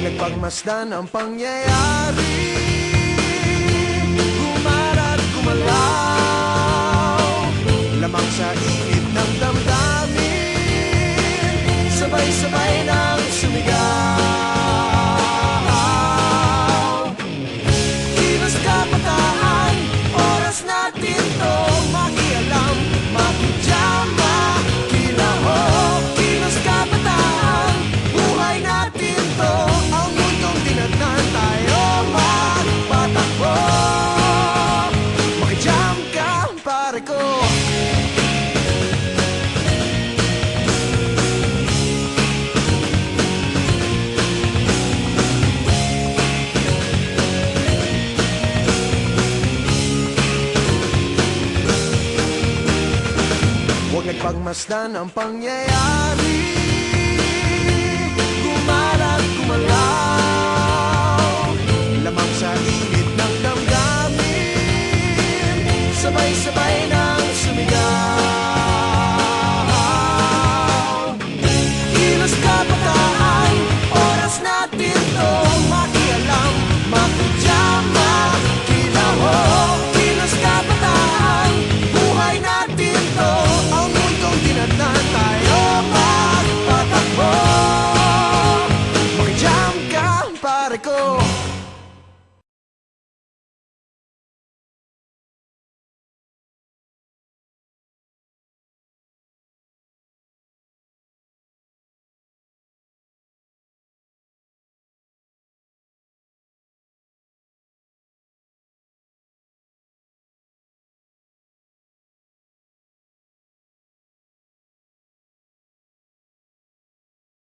nagpagmasdan ang pangyayari. Gumarat, gumalaw, lamang sa init ng damdamin, sabay-sabay nang sumigaw. Kilos kapatahan, oras natin to makialam, makijam, makilaho. Kilos kapatahan, buhay natin to, ang mundong tinatnan tayo magpatakbo. Makijam ka, pare ko. Huwag nagpagmasdan ang pangyayari.